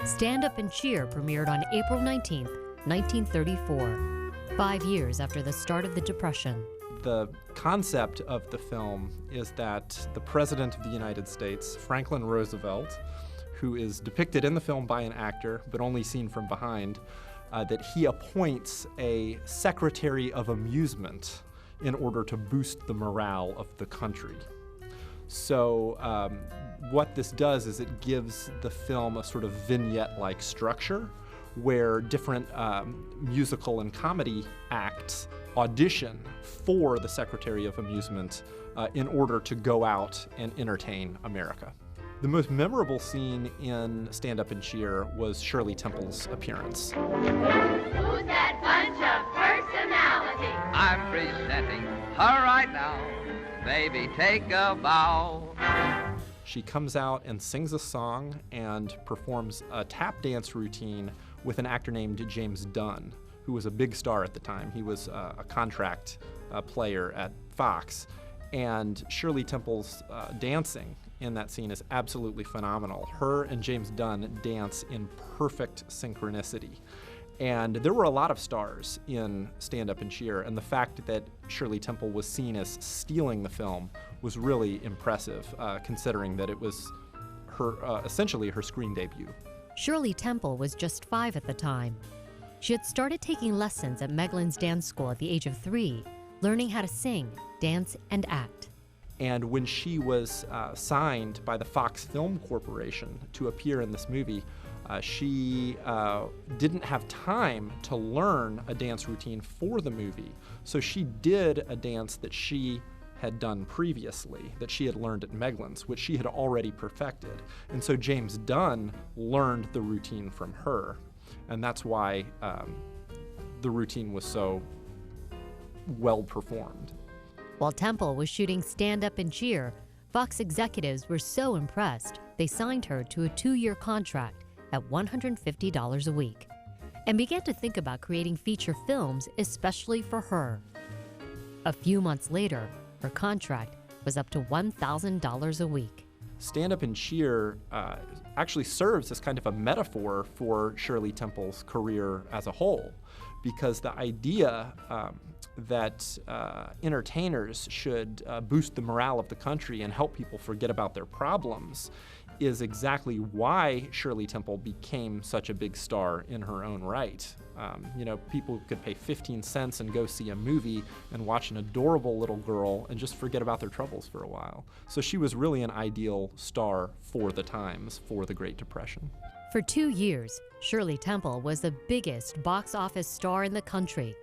Stand Up and Cheer premiered on April 19, 1934, 5 years after the start of the Depression. The concept of the film is that the President of the United States, Franklin Roosevelt, who is depicted in the film by an actor, but only seen from behind, that he appoints a Secretary of Amusement in order to boost the morale of the country. So what this does is it gives the film a sort of vignette-like structure where different musical and comedy acts audition for the Secretary of Amusement in order to go out and entertain America. The most memorable scene in Stand Up and Cheer was Shirley Temple's appearance. Who's that bunch of personality? I'm presenting her right now. Baby, take a bow. She comes out and sings a song and performs a tap dance routine with an actor named James Dunn, who was a big star at the time. He was a contract player at Fox. And Shirley Temple's dancing in that scene is absolutely phenomenal. Her and James Dunn dance in perfect synchronicity. And there were a lot of stars in Stand Up and Cheer, and the fact that Shirley Temple was seen as stealing the film was really impressive, considering that it was her essentially her screen debut. Shirley Temple was just 5 at the time. She had started taking lessons at Meglin's dance school at the age of 3, learning how to sing, dance, and act. And when she was signed by the Fox Film Corporation to appear in this movie, she didn't have time to learn a dance routine for the movie. So she did a dance that she had done previously, that she had learned at Meglin's, which she had already perfected. And so James Dunn learned the routine from her. And that's why the routine was so well performed. While Temple was shooting Stand Up and Cheer, Fox executives were so impressed, they signed her to a 2-year contract at $150 a week and began to think about creating feature films especially for her. A few months later, her contract was up to $1,000 a week. Stand Up and Cheer actually serves as kind of a metaphor for Shirley Temple's career as a whole, because the idea that entertainers should boost the morale of the country and help people forget about their problems is exactly why Shirley Temple became such a big star in her own right. People could pay 15 cents and go see a movie and watch an adorable little girl and just forget about their troubles for a while. So she was really an ideal star for the times, for the Great Depression. For 2 years, Shirley Temple was the biggest box office star in the country.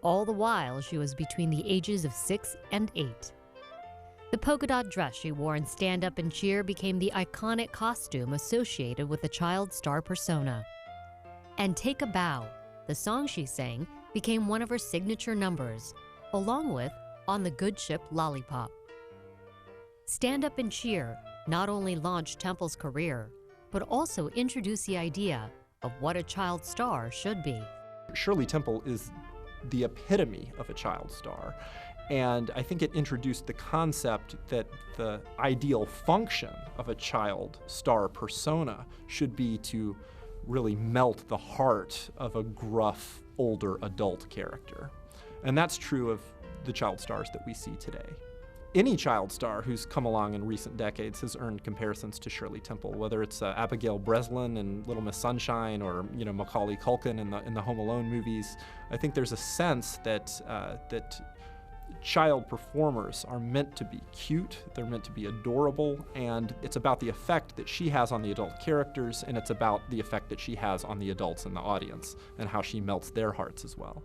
All the while, she was between the ages of 6 and 8. The polka dot dress she wore in Stand Up and Cheer became the iconic costume associated with the child star persona. And Take a Bow, the song she sang, became one of her signature numbers, along with On the Good Ship Lollipop. Stand Up and Cheer not only launched Temple's career, but also introduced the idea of what a child star should be. Shirley Temple is the epitome of a child star. And I think it introduced the concept that the ideal function of a child star persona should be to really melt the heart of a gruff, older adult character. And that's true of the child stars that we see today. Any child star who's come along in recent decades has earned comparisons to Shirley Temple, whether it's Abigail Breslin in Little Miss Sunshine or Macaulay Culkin in the Home Alone movies. I think there's a sense that child performers are meant to be cute, they're meant to be adorable, and it's about the effect that she has on the adult characters, and it's about the effect that she has on the adults in the audience and how she melts their hearts as well.